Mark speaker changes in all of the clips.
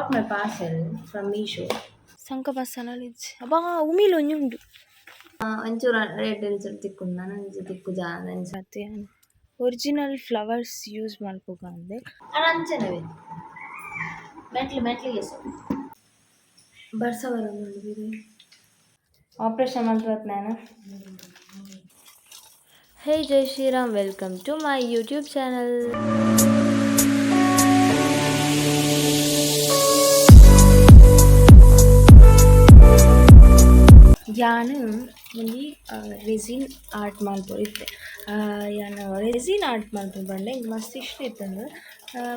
Speaker 1: got my parcel from Meesho.
Speaker 2: ಸಂಕ ಬಸ್ಸನಲ್ಲಿಜ್ಜಿ ಅಬ್ಬಾ ಉಮಿಲ್ ಒಂಜುಂಡು
Speaker 1: ಒಂಚೂರು rate ಒಂಚೂರು ತಿಕ್ಕು ನಂಜು ತಿಕ್ಕು ಜಾಂಚು
Speaker 2: ಮತ್ತೆ ಒರಿಜಿನಲ್ ಫ್ಲವರ್ಸ್ ಯೂಸ್ ಮಲ್ಪುಗ ಅಂದೆ
Speaker 1: ಅಂಚನವೇ ಮೆಟ್ಲಿಗೆ ಬರ್ಸ ಬರೋದು ಆಪ್ರೇಷನ್ ಮಾಡ್ಬೋದು ನಾನು.
Speaker 2: Hey Jai Shriram, welcome to my YouTube channel. ಯಾನು ಇಲ್ಲಿ ರೆಸಿನ್ ಆರ್ಟ್ ಮಲ್ಪೊರಿತ್ತೆ. ಯಾನು ರೆಸಿನ್ ಆರ್ಟ್ ಮಲ್ಪು ಬಂಡೆ ಇಂಗೆ ಮಸ್ತ್ ಇಷ್ಟ ಇತ್ತಂದು,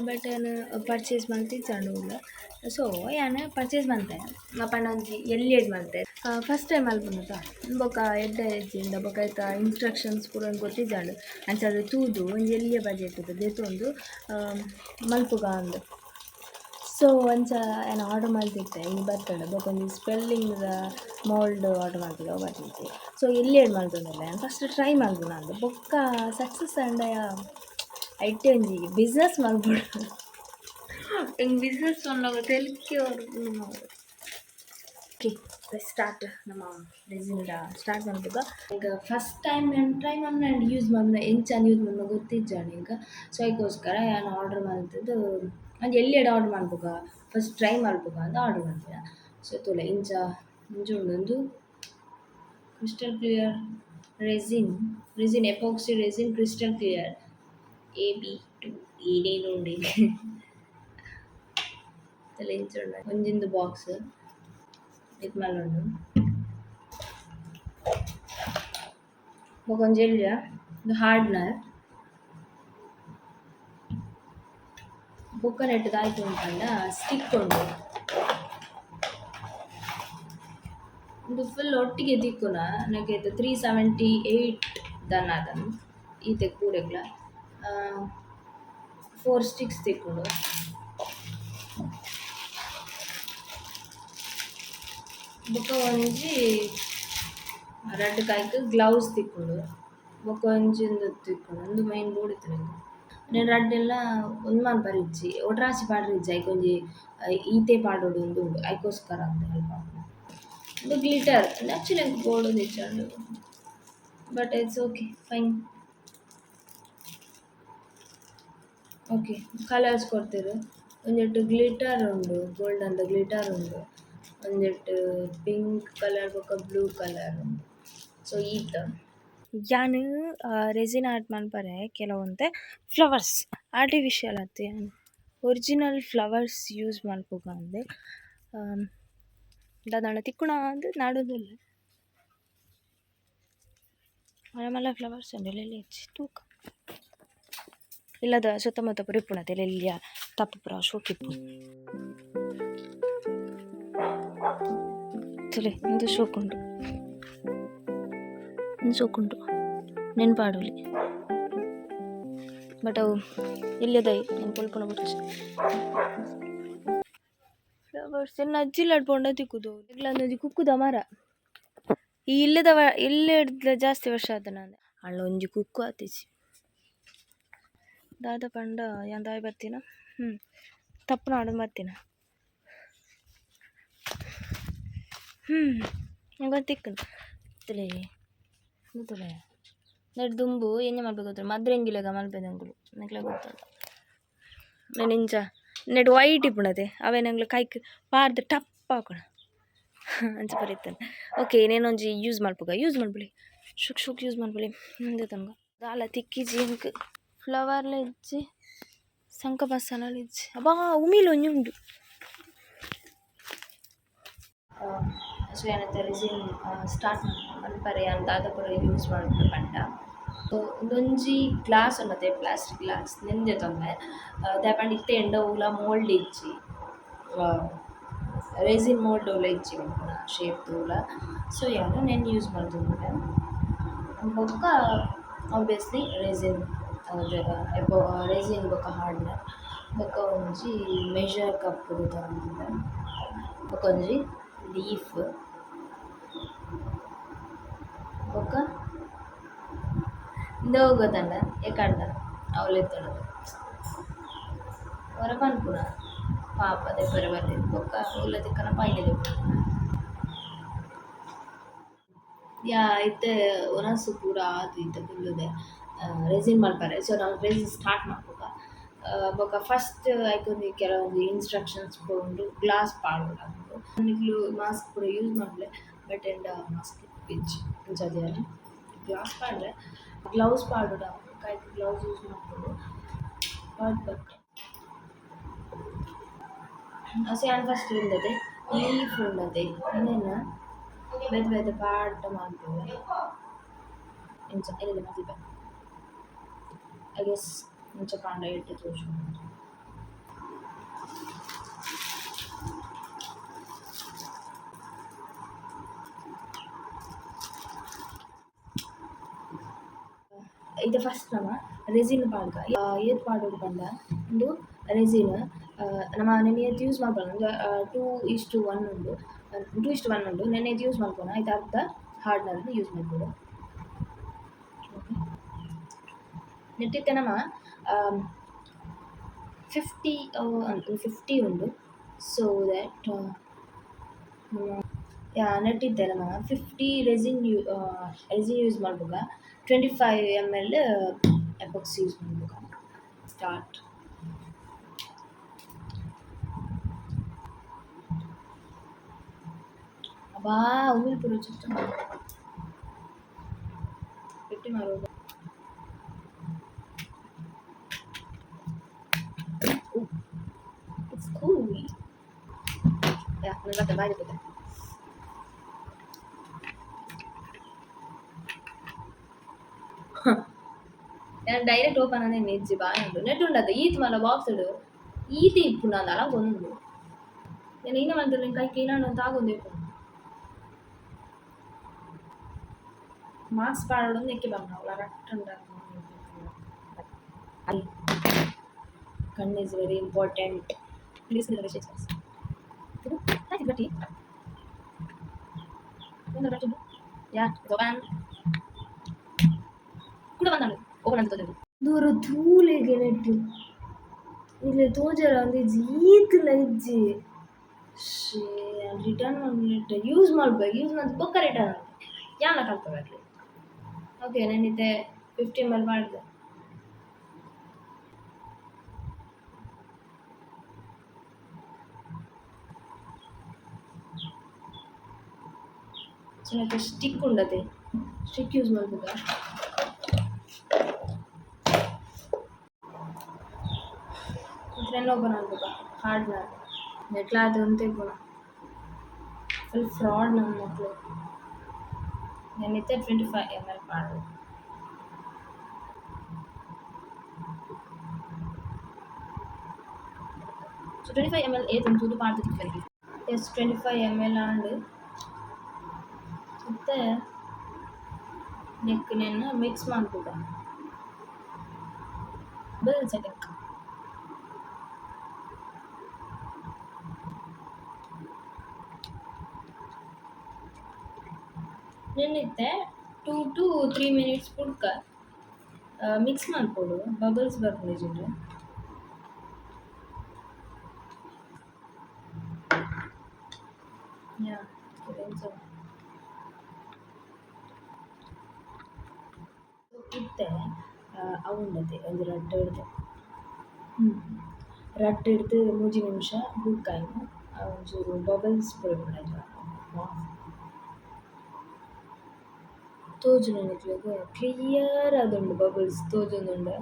Speaker 2: ಬಟ್ ನಾನು ಪರ್ಚೇಸ್ ಮಲ್ತಿದ್ದಾಂಡು. ಸೊ ಯಾನು ಪರ್ಚೇಸ್ ಮಲ್ತೆ ಪಂಡ ಒಂಜಿ ಎಲ್ಲಿಯಡ್ ಮಲ್ತೆ ಫಸ್ಟ್ ಟೈಮ್ ಮಲ್ಪುನತ ಬೊಕ ಎಡ್ಡ ಹೆಜ್ಜೆಂಡ ಬೊಕ ಐತ ಇನ್ಸ್ಟ್ರಕ್ಷನ್ಸ್ ಪೂರ ಗೊತ್ತಿದ್ದಾಂಡು. ಅಂಚಾದ್ರೆ ತೂದು ಒಂಜಿ ಎಲ್ಲಿಯ ಬಜೆಟ್ ದೆತೊಂದು ಮಲ್ಪುಗ ಅಂದು. ಸೊ ಒಂಚ ಏನು ಆರ್ಡರ್ ಮಾಡ್ತಿದ್ದೆ ಇನ್ನು ಬರ್ತಡೆ ಬೊಕ ಒಂದು ಸ್ಪೆಲ್ಲಿಂಗ್ ಮೋಲ್ಡ್ ಆರ್ಡರ್ ಮಾಡ್ತಿದ್ದೆ ಬರ್ತಿದ್ದೆ. ಸೊ ಎಲ್ಲಿ ಎಡ್ ಮಾಡ್ತಂದಿಲ್ಲ ನಾನು ಫಸ್ಟ್ ಟ್ರೈ ಮಾಡ್ದು ನಾನು ಬೊಕ್ಕ ಸಕ್ಸಸ್ ಅಂಡಯ ಐಟೆ ಒಂಜಿ ಬಿಸ್ನೆಸ್ ಮಾಡ್ಬಿಡು ಹಿಂಗೆ ಬಿಸ್ನೆಸ್ ಅನ್ನೋದು ತೆಲಿಕೆ ಓಕೆ ಸ್ಟಾರ್ಟ್ ನಮ್ಮ ರೆಸಿಂಡ ಸ್ಟಾರ್ಟ್ ಮಾಡ್ಬೇಕು. ಈಗ ಫಸ್ಟ್ ಟೈಮ್ ನಾನು ಟ್ರೈ ಮಾಡಿ ನಾನು ಯೂಸ್ ಮಾಡಿ ಎಂಚಂದು ಯೂಸ್ ಮಾಡಿ ಗೊತ್ತಿದ್ದಾನೆ ಈಗ. ಸೊ ಅದಕ್ಕೋಸ್ಕರ ನಾನು ಆರ್ಡರ್ ಮಾಡ್ತಿದ್ದು ಅದು ಎಲ್ಲಿ ಆರ್ಡರ್ ಮಾಡ್ಬೇಕು ಫಸ್ಟ್ ಟ್ರೈ ಮಾಡ್ಬೇಕು ಅಂತ ಆರ್ಡರ್ ಮಾಡ್ತೀನಿ. ಸೊ ತುಲ ಇಂಚ ಮುಂಜುಂಡೊಂದು crystal clear resin epoxy resin crystal clear AB2 ಏನೇನು ಉಂಡಿ ತಲೆ ಇಂಚುಂಡ ಒಂಜಿಂದು ಬಾಕ್ಸ್ ಇದು ಮಲ್ಲೊಂಡು ಬೊಕೊಂಜಿ ಎಲ್ಯ ಇದು ಹಾರ್ಡ್ನರ್ ಬೊಕ್ಕ ನೆಟ್ಟದು ಆಯ್ತು ಅಂತಂಡ ಸ್ಟಿಕ್ ಉಂಡು ಇದು ಫುಲ್ ಒಟ್ಟಿಗೆ ತಿಕ್ಕುನ ನನಗೆ 378 ದನ ಅದನ್ನು ಈತೆ ಕೂರೆಗ್ಲ 4 ಸ್ಟಿಕ್ಸ್ ತಿಕ್ಕುಂಡು. ಬೊಕ ಒಂಜಿ ರಡ್ಡ್ ಕಾಯ್ಕ್ ಗ್ಲೌಸ್ ತಿಕ್ಕುಂಡು ಬೊಕ ಒಂಜಿಂದು ತಿಕ್ಕುಂಡು ಒಂದು ಮೈನ್ ಬೋರ್ಡ್ ಇತ್ತು ನಂಗೆ నేను ರಡ್ಡೆಲ್ಲ ಒಂದು ಮಲ್ಪರಿಜ್ಜಿ ಒಟ್ರಾಸಿ ಪಾಡ್ರಿಜ್ಜಿ ಐಕೊಂಜಿ ಈತೆ ಪಾಡೋಡು ಒಂದು ಉಂಡು ಐಕೋಸ್ಕರ ಅಂತ ಹೆಲ್ಪ್ ಇದು ಗ್ಲಿಟರ್ ಆ್ಯಕ್ಚುಲಿ ನಂಗೆ ಗೋಲ್ಡ್ ಒಂದು ಇಚ್ಚಾಂಡು but it's okay fine. Okay colours ಕೊಡ್ತೀರು ಒಂದೆಟ್ಟು ಗ್ಲಿಟರ್ ಉಂಡು ಗೋಲ್ಡ್ ಅಂತ ಗ್ಲಿಟರ್ ಉಂಡು ಒಂದೆಟ್ಟು ಪಿಂಕ್ ಕಲರ್ ಬೊಕ ಬ್ಲೂ ಕಲರ್ ಉಂಡು. ಸೊ ಈತ ಯಾನು ರೆಸಿನ್ ಆರ್ಟ್ ಮನ್ಪರೆ ಕೆಲವೊಂತೆ ಫ್ಲವರ್ಸ್ ಆರ್ಟಿಫಿಷಿಯಲ್ ಅತ್ತೆ ಒರಿಜಿನಲ್ ಫ್ಲವರ್ಸ್ ಯೂಸ್ ಮಲ್ಪುಗ ಅಂದೆ ದಾದಾಂಡ ತಿಕ್ಕುಣ ಅಂದು ನಾಡೋದಿಲ್ಲ ಮಲ್ಲ ಫ್ಲವರ್ಸ್ ಉಂಡು ಎಲ್ಲಿ ಹೆಚ್ಚಿ ತೂಕ ಇಲ್ಲದ ಸುತ್ತಮುತ್ತ ಪುರಿಪುಣತೆ ಎಲ್ಲಿಯ ತಪ್ಪು ಪುರ ಶೋಕಿಪ್ಪು ತುಲೆ ಒಂದು ಶೋಕುಂಡು ನೆನ್ಪಾಡೋಲಿ ಬಟ್ ಅವು ಇಲ್ಲದೈ ನಾನು ಪೊಲ್ಪುಣ ಬುಚ್ಚಿ ಫ್ಲವರ್ಸ್ ಎನ್ನ ಅಜ್ಜಿಲಾಡ್ ಪೊಂಡ ತಿಕ್ಕುದು ಇಲ್ಲಂದು ಕುಕ್ಕುದ ಮರ ಈ ಇಲ್ಲದ ಜಾಸ್ತಿ ವರ್ಷ ಆದ ನಾನು ಅಲ್ಲ ಒಂಜಿ ಕುಕ್ಕು ಆತಿಸಿ ದಾದ ಪಂಡ ಯಾಂದಾಯ್ ಬರ್ತೀನ ತಪ್ಪು ನಾಡು ಬರ್ತೀನ ಗೊತ್ತಿಕ್ಕನು ತುಲೆ ತುಲೆ ನೆಡ್ ದುಂಬು ಎಂಜ ಮಲ್ಪೆ ಗೊತ್ತಿಲ್ಲ ಮದ್ರೆಂಗಿಲೆಗ ಮಲ್ಪೆದಂಗುಲು ನನಗೆ ಗೊತ್ತಲ್ಲ ನಾನು ಇಂಚ ನೆಡ್ ವೈಟ್ ಇಪ್ಪುಣತೆ ಅವೇ ನಂಗೆ ಕೈಕ್ ಪಾರ್ದು ಟಪ್ ಹಾಕೋಣ ಅಂಚ ಬರೀತಾನೆ. ಓಕೆ ನೇನೊಂಜಿ ಯೂಸ್ ಮಲ್ಪುಗ ಯೂಸ್ ಮಾಡ್ಬಿಡಿ ಶುಕ್ ಯೂಸ್ ಮಾಡ್ಬಿಡಿ ಮುಂದೆ ತನಕ ದಾಲ ತಿಕ್ಕಿಜಿ ಇಂಕ್ ಫ್ಲವರ್ಲ ಇಜ್ಜಿ ಸಂಕ ಬಸ್ಸನಲ್ಲಿ ಇಜ್ಜಿ ಅಬ್ಬಾ ಉಮಿಲ್ ಒಂಜುಂಡು.
Speaker 1: ಸೊ ಏನಂತ ರೆಸಿನ್ ಸ್ಟಾರ್ಟ್ ಮಲ್ಪರೆ ಅಂತ ಅದಕ್ಕೆ ಯೂಸ್ ಮಾಡ್ತಾರೆ ಪಂಡ. ಸೊ ಒಂದೊಂಜಿ ಗ್ಲಾಸ್ ಅನ್ನತ್ತೆ ಪ್ಲಾಸ್ಟಿಕ್ ಗ್ಲಾಸ್ ನೆಂದೆ ತೊಂದರೆ ದಾಪಂಡ ಇತ್ತೆ ಎಂಡ ಊಲ ಮೋಲ್ಡ್ ಇಜ್ಜಿ ರೆಸಿನ್ ಮೋಲ್ಡ್ ಉಲ್ಲ ಇಜ್ಜಿ ಮಲ್ಪುನ ಶೇಪ್ ತೂಲ. ಸೊ ಯಾರು ನಾನು ಯೂಸ್ ಮಾಡ್ತಿದ್ದೆ ಬೊಕ್ಕ ಆಬ್ವಿಯಸ್ಲಿ ರೆಸಿನ್ ರೆಸಿನ್ ಬೊಕ್ಕ ಹಾರ್ಡ್ನರ್ ಬೊಕ್ಕ ಒಂಜಿ ಮೆಷರ್ ಕಪ್ಪುಡು ತಗೊಂಡಿದ್ದೆ ಬೊಕ್ಕ ಒಂಜಿ ಲೀಫ್ ಬೊಕ್ಕ ಇಂದವು ಗೊತ್ತಂಡ ಏಕಾಡ್ದ ಅವಲೆತ್ತೊಡದು ಹೊರ ಪನ್ಪುನ ಪಾಪ ದೆಪ್ಪರೆ ಬರ್ರಿ ಬೊಕ್ಕ ಉಲ್ಲದಿಕ್ಕನ ಪಾಯಿಲೆ ಯಾ ಇತ್ತೆ ಒನಸು ಪೂರ ಆತು ಇತ್ತೆ ಫುಲ್ಲುದೆ ರೆಸಿನ್ ಮಲ್ಪರೆ ಸೊ ನಾವು ರೆಸಿನ್ ಸ್ಟಾರ್ಟ್ ಮಾಡ್ಬೇಕ ಬೊಕ ಫಸ್ಟ್ ಐಕೊಂದು ಕೆಲವೊಂದು ಇನ್ಸ್ಟ್ರಕ್ಷನ್ಸ್ ಕೊಂಡು ಗ್ಲಾಸ್ ಪಾಡೋಡು ನಿಕ್ಲು ಮಾಸ್ಕ್ ಪೂರ ಯೂಸ್ ಮಾಡ್ಲೆ ಬಟ್ ಎಂಡ ಮಾಸ್ಕ್ ಇಜ್ಜಿ ಇಂಚದಿಯಲ್ಲ ಗ್ಲಾಸ್ ಪಾಡ್ರೆ ಗ್ಲೌಸ್ ಪಾಡೋಡ ಕೈಗೆ ಗ್ಲೌಸ್ ಯೂಸ್ ಮಾಡ್ಕೊಂಡು ಪಾಡ್ಬೇಕು ಅಸೆಯಾನ್ ಫಸ್ಟ್ ಉಂಡದೆ ಲೀಫ್ ಉಂಡದೆ ಇನ್ನೇನು ಬೆದ ಬೆದ ಪಾಡ್ಡ ಮಾಡ್ಬೋದು ಇಂಚ ಎಲ್ಲ ಮದಿವೆ ಐ ಗೆಸ್ ಇಂಚ ಪಾಂಡ ಇಟ್ಟು ತೋರಿಸು ಇದು ಫಸ್ಟ್ ನಮ್ಮ ರೆಸಿನ್ ಪಾಡ್ಗ ಏತ್ ಪಾಡೋಡು ಪಂಡ ಒಂದು ರೆಸಿನ್ ನಮ್ಮ ನೆನೆ ಯೂಸ್ ಮಾಡ್ಕೊಳ್ಳೋಣ ಒಂದು 2:1 ಉಂಡು 2:1 ಉಂಡು ನೆನೆ ಯೂಸ್ ಮಾಡ್ಕೋಣ ಇದು ಅರ್ಧ ಹಾರ್ಡ್ನರ್ನ ಯೂಸ್ ಮಾಡ್ಬೋದು ನೆಟ್ಟಿತ್ತೆ ನಮ್ಮ 50 ಉಂಡು ಸೊ ದ್ಯಾಟ್ ನೆಟ್ಟಿದ್ದೆ ನಮ್ಮ 50 ರೆಸಿನ್ ಯೂಸ್ ಮಾಡ್ಬೇಕು 25 ml ಎಪಾಕ್ಸಿ ಯೂಸ್ ಮಾಡ್ಬೇಕು ಸ್ಟಾರ್ಟ್ ಅಬ್ಬಾ ಉಮಿಲ್ ಪೂರ ಚಿತ್ರ ಪೆಟ್ಟಿ ಮಾರೋದು ಇಟ್ಸ್ ಕೂಲ್ ನನಗೆ ಮತ್ತೆ ಬಾಯಿ ಗೊತ್ತೆ ನಾನು ಡೈರೆಕ್ಟ್ ಓಪನ್ ಅಂದ್ರೆ ನೆಜ್ಜಿ ಬಾಯಿ ಉಂಡು ನೆಟ್ ಉಂಡದ ಈತ್ ಮಲ್ಲ ಬಾಕ್ಸ್ ಇಡು ಈತಿ ಇಪ್ಪು ನಾನು ಅಲ್ಲ ಒಂದು ನಾನು ಇನ್ನ ಮಾಡ್ತಾರೆ ಕೈಗೆ ಏನಾಡು ಅಂತ ಆಗೊಂದು ಇಪ್ಪು ಮಾರ್ಕ್ಸ್ ಪಾಡೋದು ನೆಕ್ಕೆ ಬಂದವಲ್ಲ ರಟ್ ಉಂಡ ಕಣ್ಣು ಇಸ್ ವೆರಿ ಇಂಪಾರ್ಟೆಂಟ್ ಪ್ಲೀಸ್ ಗಟ್ಟಿ ಯಾ ಜೋಪಾನ್ ಕೂಡ ಬಂದಾಳು ಓಪನ್ ಅಂತ ತೋಜದು ದೂರ ಧೂಳೆಗೆ ನೆಟ್ಟು ಇಲ್ಲಿ ತೋಜರ ಒಂದು ಜೀತಿಲ್ಲ ಇಜ್ಜಿ ರಿಟರ್ನ್ ನೆಟ್ಟು ಯೂಸ್ ಮಾಡ್ಬೇಕು ಯೂಸ್ ಮಾಡಿ ಬೊಕ್ಕ ರಿಟರ್ನ್ ಆಗುತ್ತೆ ಯಾನ ಕಲ್ತ್ಕೊಳ್ರಿ ಓಕೆ ನಾನಿದ್ದೆ 50 ml ಮಾಡಿದೆ ಚೆನ್ನಾಗಿ ಸ್ಟಿಕ್ ಉಂಡದೆ ಸ್ಟಿಕ್ ಯೂಸ್ ಮಾಡ್ಬೇಕಾ ಟ್ರೆಂಡ್ ಓಪನ್ ಆಗ್ಬೇಕಾ ಹಾರ್ಡ್ನ ನೆಟ್ಲ ಅದು ಅಂತ ಗುಣ ಫುಲ್ ಫ್ರಾಡ್ ನಮ್ಮ ಮಕ್ಕಳು ನಾನಿದ್ದೆ 25 ml ಪಾಡು ಸೊ 25 ml ಏತಂತೂ ಪಾಡ್ದು ಎಸ್ 25 ml ಆಂಡ್ ಮತ್ತೆ ನೆಕ್ನೇನು ಮಿಕ್ಸ್ ಮಾಡ್ಬೋದ ಬಲ್ ಸೆಕೆಂಡ್ ನೆನ್ನಿತ್ತೆ 2 to 3 minutes ಪುಡ್ಕ ಮಿಕ್ಸ್ ಮಾಡ್ಕೊಡು ಬಬಲ್ಸ್ ಬರ್ಕೊಂಡಿದ್ರೆ ಯಾ ಇತ್ತೆ ಅವುಂಡತೆ ಒಂದು ರಟ್ಟು ಹಿಡ್ದು ರಟ್ಟು ಹಿಡ್ದು 3 ನಿಮಿಷ ಬುಕ್ಕಾಯ್ನು ಒಂಚೂರು ಬಬಲ್ಸ್ ಬರೋದು ತೋಜು ನನಗೆ ಕ್ಲಿಯರ್ ಆದುಂಡು ಬಬಲ್ಸ್ ತೋಜೊಂದುಂಡು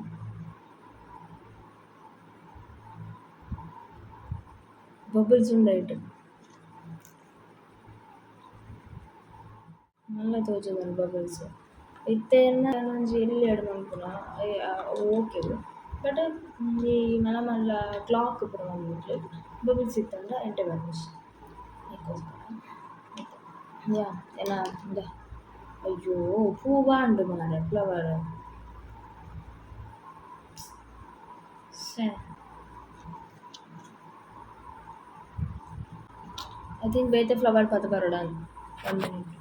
Speaker 1: ಬಬಲ್ಸ್ ಉಂಡಾಯ್ತು നല്ല ತೋಜೊಂದುಂಡು ಬಬಲ್ಸ್ ಇತ್ತೆನ್ನ ಒಂಜಿ ಎಲ್ಲಿ ಎಡು ಮನ್ಪುನ ಓಕೆ ಬಟ್ ಈ ಮಲ್ಲ ಮಲ್ಲ ಕ್ಲಾಕ್ ಪೂರ ಮನ್ಪುಟ್ಲೆ ಬಬಲ್ಸ್ ಇತ್ತಂಡ ಎಂಟೆ ಬರ್ಮಿಷ್ ಯಾ ಏನ ಅಯ್ಯೋ ಹೂವಾಂಡು ಮಾರೆ ಫ್ಲವರ್ ಐ ಥಿಂಕ್ ಬೇತೆ ಫ್ಲವರ್ ಪದ ಬರೋಡಾನ್ 1 minute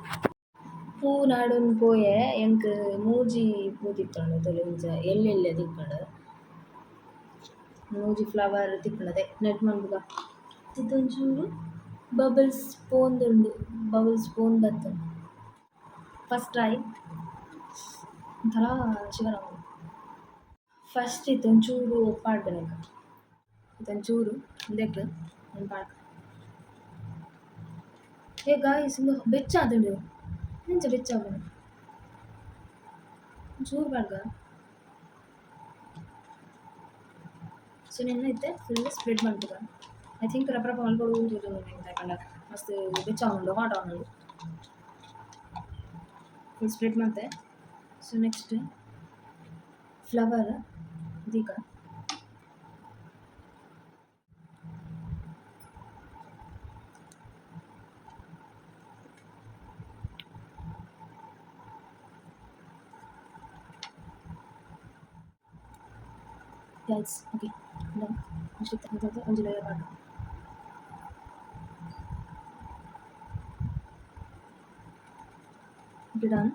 Speaker 1: ಪೂ ನಾಡೊಂದು ಪೋಯೆ ಎಂಕ್ ಮೂಜಿ ಪೂ ತಿಕ್ಕಂಡು ತೊಲೆಂಚ ಎಲ್ಲೆಲ್ಲೆ ತಿಕ್ಕಂಡು ಮೂಜಿ ಫ್ಲವರ್ ತಿಕ್ಕುಳದೆ ನೆಟ್ ಮಲ್ಪುಗ ಇದೊಂಚೂರು ಬಬಲ್ಸ್ ಪೋಂದುಂಡು ಬಬಲ್ಸ್ ಪೋನ್ ಬರ್ತುಂಡು ಫಸ್ಟ್ ಟ್ರೈ ಒಂಥರ ಶಿವರ ಫಸ್ಟ್ ಇದೊಂಚೂರು ಪಾಡ್ಬೇಕು ಇದೊಂಚೂರು ಇದಕ್ಕೆ ಒಂದು ಪಾಡ್ಕ ಹೇ ಗಾಯ್ಸ್ ಇಂದು ಬೆಚ್ಚ ಆದುಂಡು ಎಂಚ ಬೆಚ್ಚ ಆಗುಂಡು ಚೂರು ಪಾಡ್ಗ ಸೊ ನಿನ್ನ ಇತ್ತೆ ಫುಲ್ ಸ್ಪ್ರೆಡ್ ಮಾಡ್ತದ ಐ ಥಿಂಕ್ ರಪ್ಪ ರಪ್ಪ ಮಲ್ಪಡು ಯಾಕಂಡ ಮಸ್ತ್ ಬೆಚ್ಚ ಆಗುಂಡು ಹಾಟ್ ಆಗುಂಡು ಫುಲ್ ಸ್ಪ್ರೆಡ್ ಮಾಡ್ತೆ ಸೊ ನೆಕ್ಸ್ಟ್ ಫ್ಲವರ್ ಇದೀಗ ಗೈಸ್ ಓಕೆ ಡನ್ ಇಷ್ಟು ಒಂದು ಲೇಯರ್ ಪಾಡು ಡನ್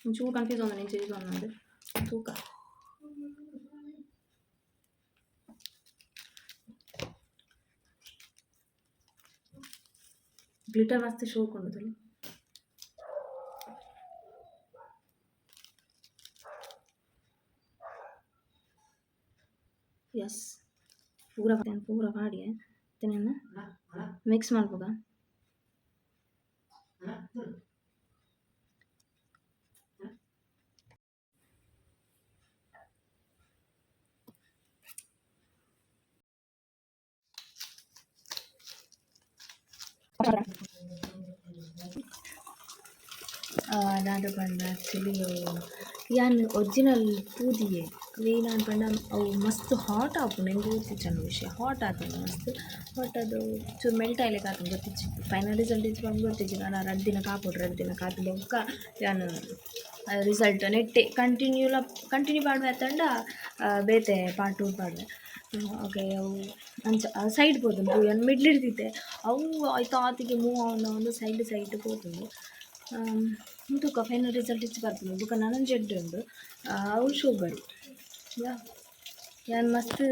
Speaker 1: ಒಂಚೂರು ಕನ್ಫ್ಯೂಸ್ ಆದ నేను చేసి అన్నది ತೂಕ ಗ್ಲಿಟರ್ ಮಸ್ತ್ ಶೋ ಕೊಂಡದಲ್ಲಿ ಯಸ್ ಪೂರ ಮಾಡಿ ತಿನ್ನ ಮಿಕ್ಸ್ ಮಾಡ್ಬೋದ ನಾನು ಪಂಡ ಆ್ಯಕ್ಚುಲಿ ಯಾನ್ ಒರಿಜಿನಲ್ ತೂದಿಯೇ ವೇ ನಾನು ಪಂಡ ಅವು ಮಸ್ತ್ ಹಾಟ್ ಆಪುಂಡು ಎಂಕ್ ಗೊತ್ತಿಚ್ಚಂಡು ವಿಷಯ ಹಾಟ್ ಆತುಂಡು ಮಸ್ತ್ ಬಟ್ ಅದು ಚೂರು ಮೆಲ್ಟ್ ಆಯ್ಲಿಕ್ಕೆ ಆತುಂಡು ಗೊತ್ತಿಚ್ಚಿ ಫೈನಲ್ ರಿಸಲ್ಟ್ ಇತ್ತು ಬಂದು ಗೊತ್ತಿಚ್ಚಿ ನಾನು 2 ದಿನ ಕಾಪುಡು 2 ದಿನ ಕಾತು ಬೊಕ್ಕ ಯಾನ್ ರಿಸಲ್ಟ್ ನೆಟ್ಟೆ ಕಂಟಿನ್ಯೂ ಪಾಡುವೆ ಅತ್ತಂಡ ಬೇತೆ ಪಾರ್ಟ್ 2 ಪಾಡುವೆ ಓಕೆ ಅವು ಅಂಚ ಸೈಡ್ ಪೋತುಂಡು ಯಾನ್ ಮಿಡ್ಲ್ ಹಿಡ್ದಿತ್ತೆ ಅವು ಆಯ್ತು ಆತಿಗೆ ಮೂವ್ ಆವೊಂದು ಒಂದು ಸೈಡ್ ಪೋತುಂಡು ತೂಕ ಫೈನಲ್ ರಿಸಲ್ಟ್ ಇಚ್ಚಿ ಬರ್ಪುಂಡು ಬೊಕ ನನನ್ ಜೆಡ್ ಉಂಡು ಅವು ಶುಗರ್ ಯಾನ್ ಮಸ್ತ್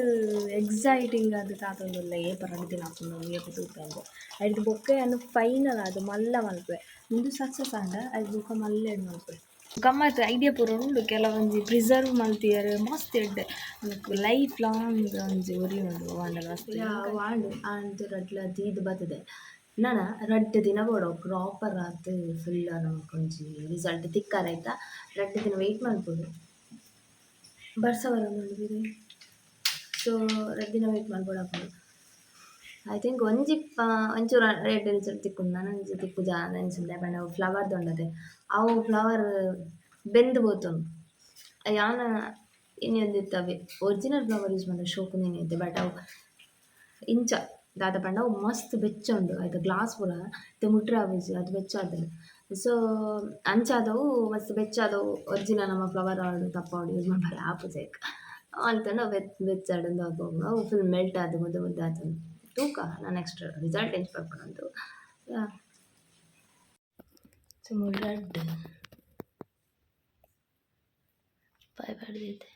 Speaker 1: ಎಕ್ಸೈಟಿಂಗ್ ಆದ್ ತಾತೊಂದುಲ್ಲ ಏಪ 2 ದಿನ ಆಪುಂಡು ಏಪ ತೂಪೆಂದು ಐದು ಬೊಕ್ಕ ಯಾನ್ ಫೈನಲ್ ಆದ್ ಮಲ್ಲ ಮಲ್ಪೆ ಮುಂದು ಸಕ್ಸಸ್ ಆಂಡ ಐದು ಬೊಕ ಮಲ್ಲೆಡ್ ಮಲ್ಪೆ ಗಮ್ಮತ್ ಐಡಿಯಾ ಪೂರ ಉಂಡು ಕೆಲವೊಂಜಿ ಪ್ರಿಸರ್ವ್ ಮಲ್ತಿಯರ್ ಮಸ್ತ್ ಎಡ್ಡೆ ಲೈಫ್ ಲಾಂಗ್ ಒಂಜಿ ಉರಿ ಉಂಡು ವಾಂಡಲ ಮಸ್ತ್ ವಾಂಡು ಅಂತು ರಡ್ಲ ತೀದ್ ಬತ್ತದೆ ನಾನ 2 ದಿನ ಬೋಡು ಪ್ರಾಪರ್ ಆತು ಫುಲ್ ನಮಕೊಂಜಿ ರಿಸಲ್ಟ್ ತಿಕ್ಕಾರೈತ 2 ದಿನ ವೆಯ್ಟ್ ಮಲ್ಪೊಡು ಬರ್ಸವರ ನೋಡಿದಿರಿ ಸೊ 2 ದಿನ ವೆಯ್ಟ್ ಮಲ್ಪೊಡು ಐ ಥಿಂಕ್ ಒಂಚೂರು ರೇಟ್ ರಿಸಲ್ಟ್ ತಿಕ್ಕುಂಡು ನನಂಚ ತಿಕ್ಕುಜ ನೆನ್ಸಿಂದೆ ಪಂಡ ಅವು ಫ್ಲವರ್ದು ಉಂಡತೆ ಅವು ಫ್ಲವರ್ ಬೆಂದು ಪೋತುಂಡು ಯಾನ ಇನ್ನೊಂದಿತ್ತವೆ ಒರಿಜಿನಲ್ ಫ್ಲವರ್ ಯೂಸ್ ಮಾಡಿದ್ರೆ ಶೋಕುನೇನೆ ಇತ್ತೆ ಬಟ್ ಅವು ಇಂಚ ದಾದ ಪಂಡ ಅವು ಮಸ್ತ್ ಬೆಚ್ಚ ಉಂಡು ಆಯ್ತು ಗ್ಲಾಸ್ ಪೂರ ಇತ್ತೆ ಮುಟ್ರೆ ಆಪುಜಿ ಅದು ಬೆಚ್ಚ ಆದವು ಸೊ ಅಂಚಾದವು ಮಸ್ತ್ ಬೆಚ್ಚ ಆದವು ಒರಿಜಿನಲ್ ನಮ್ಮ ಫ್ಲವರ್ ಆಡು ತಪ್ಪಾಡು ಯೂಸ್ ಮಾಡ್ಬಾರ ಆಪುಜೇಕ್ ಅಂತಂದು ಅವು ಬೆಚ್ಚಾಡಂದು ಅವು ಫುಲ್ ಮೆಲ್ಟ್ ಆದು ಮುದ್ದೆ ಆತಂದು ತೂಕ ನಾನು ನೆಕ್ಸ್ಟ್ ರಿಸಲ್ಟ್ ಎಂಚ ಬರ್ಪುನಂದು ಯಾ
Speaker 2: ಸುಮಾರು ರೆಡ್ ಬಾಯ್ ಬರ್ದಿದ್ದೆ